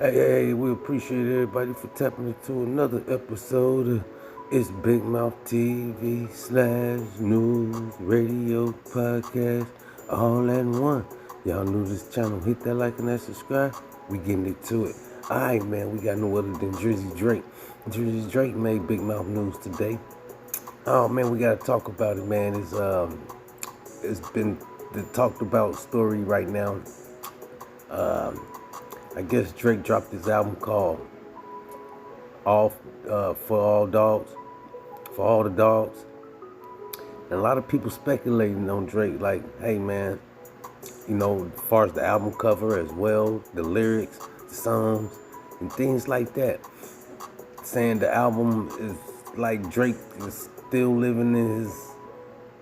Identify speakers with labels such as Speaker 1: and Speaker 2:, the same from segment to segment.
Speaker 1: Hey, we appreciate everybody for tapping into another episode of It's Big Mouth TV / news, radio, podcast, all in one. Y'all new to this channel, hit that like and that subscribe. We getting it to it. Alright, man, we got no other than Jeezy Drake. Jeezy Drake made Big Mouth news today. Oh man, we gotta talk about it, man. It's been the talked about story right now. I guess Drake dropped his album called "All for All Dogs," for all the dogs, and a lot of people speculating on Drake, like, hey man, as far as the album cover as well, the lyrics, the songs, and things like that, saying the album is like Drake is still living in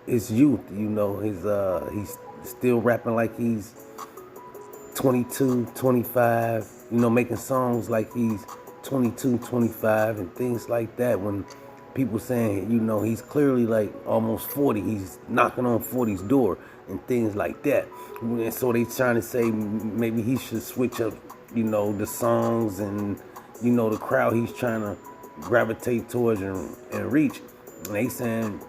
Speaker 1: his youth. He's still rapping like he's 22, 25, making songs like he's 22, 25 and things like that. When people saying, he's clearly like almost 40, he's knocking on 40's door and things like that. And so they trying to say maybe he should switch up, the songs and, the crowd he's trying to gravitate towards and reach. And they saying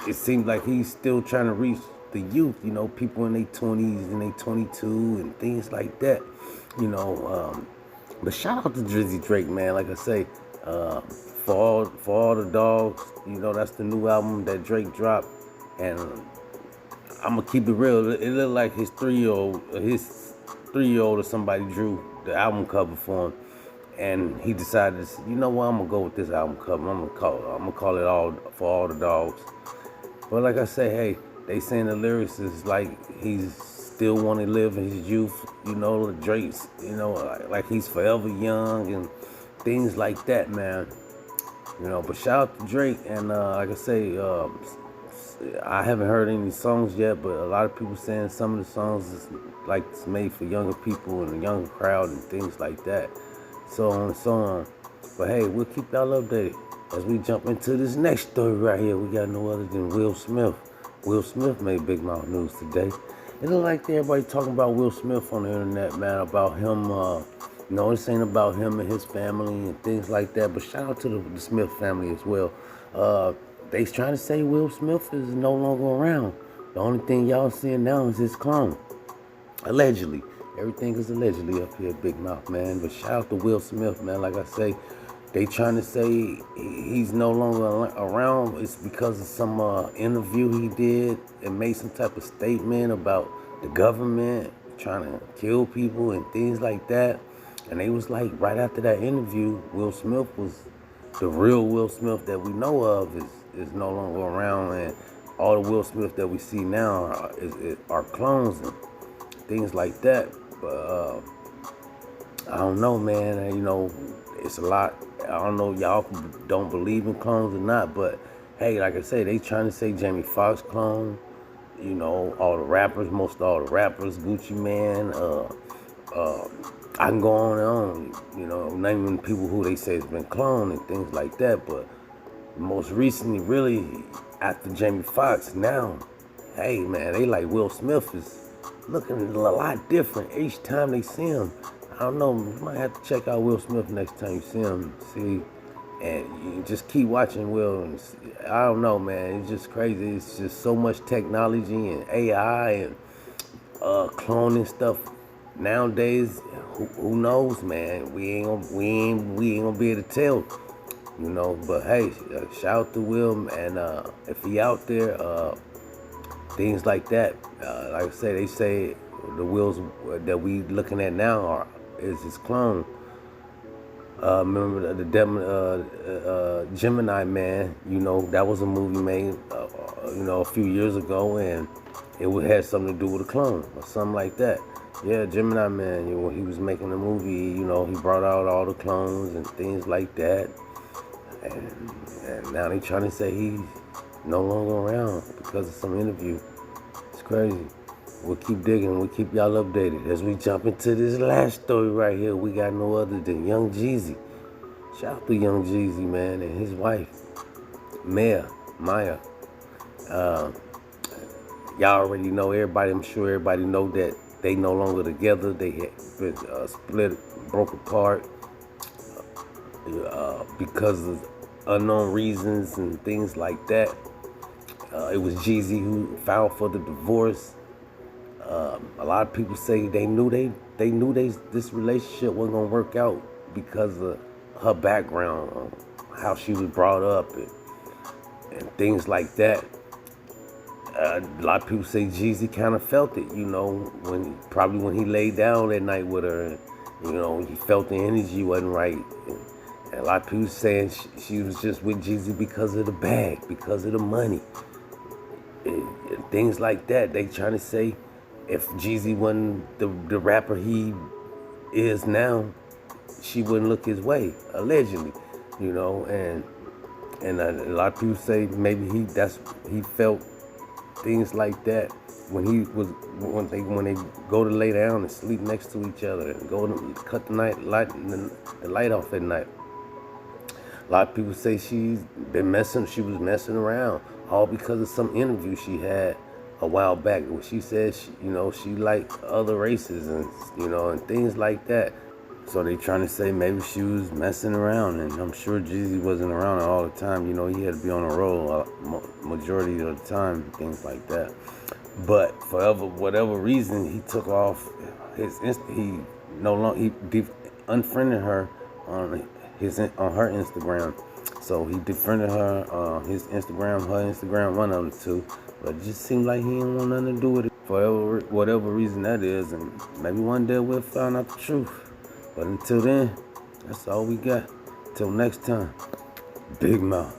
Speaker 1: it seems like he's still trying to reach the youth, people in their 20s and their 22 and things like that, But shout out to Jeezy Drake, man. Like I say, for all the dogs, that's the new album that Drake dropped, and I'm gonna keep it real. It looked like his 3-year-old or somebody drew the album cover for him, and he decided, I'm gonna go with this album cover. I'm gonna call it All for All the Dogs. But like I say, hey, they saying the lyrics is like he's still want to live in his youth, Drake's, like he's forever young and things like that, man. But shout out to Drake, and like I say, I haven't heard any songs yet, but a lot of people saying some of the songs is like it's made for younger people and a younger crowd and things like that, so on and so on. But hey, we'll keep y'all updated as we jump into this next story right here. We got no other than Will Smith. Will Smith made Big Mouth news today. It look like everybody talking about Will Smith on the internet, man, about him, this ain't about him and his family and things like that, but shout out to the Smith family as well. They trying to say Will Smith is no longer around. The only thing y'all seeing now is his clone. Allegedly. Everything is allegedly up here, Big Mouth, man. But shout out to Will Smith, man. Like I say, they trying to say he's no longer around. It's because of some interview he did and made some type of statement about the government trying to kill people and things like that. And they was like, right after that interview, Will Smith was the real Will Smith that we know of is no longer around, and all the Will Smith that we see now are clones and things like that. But I don't know, man. It's a lot. I don't know, y'all don't believe in clones or not, but hey, like I say, they trying to say Jamie Foxx clone. All the rappers, most all the rappers, Gucci Man. I can go on and on, naming people who they say has been cloned and things like that. But most recently, really, after Jamie Foxx, now, hey man, they like Will Smith is looking a lot different each time they see him. I don't know, you might have to check out Will Smith next time you see him, and you just keep watching Will, and I don't know, man, it's just crazy. It's just so much technology and AI and cloning stuff nowadays. Who knows, man? We ain't gonna be able to tell, But hey, shout out to Will, and if he out there, things like that. Like I say, they say the Wills that we looking at now is his clone. Remember the Gemini Man? That was a movie made, a few years ago, and it had something to do with a clone or something like that. Yeah, Gemini Man. He was making a movie. He brought out all the clones and things like that, and now they trying to say he's no longer around because of some interview. It's crazy. We'll keep digging. We'll keep y'all updated as we jump into this last story right here. We got no other than Young Jeezy. Shout out to Young Jeezy, man, and his wife, Maya. Y'all already know, I'm sure everybody know that they no longer together. They had been split, broke apart because of unknown reasons and things like that. It was Jeezy who filed for the divorce. A lot of people say they knew this relationship wasn't gonna work out because of her background, how she was brought up, and things like that. A lot of people say Jeezy kind of felt it, when he laid down that night with her, he felt the energy wasn't right. And a lot of people saying she was just with Jeezy because of the bag, because of the money, and things like that. They trying to say if Jeezy wasn't the rapper he is now, she wouldn't look his way, allegedly, and a lot of people say maybe he felt things like that when they go to lay down and sleep next to each other and go to cut the light off at night. A lot of people say she was messing around, all because of some interview she had a while back where she said she liked other races and things like that. So they trying to say maybe she was messing around, and I'm sure Jeezy wasn't around all the time. He had to be on the road majority of the time, things like that. But for whatever reason, he took off he no longer unfriended her on her Instagram. So he defriended her on his Instagram, her Instagram, one of the two. But it just seemed like he didn't want nothing to do with it for whatever reason that is, and maybe one day we'll find out the truth. But until then, that's all we got. Till next time, Big Mouth.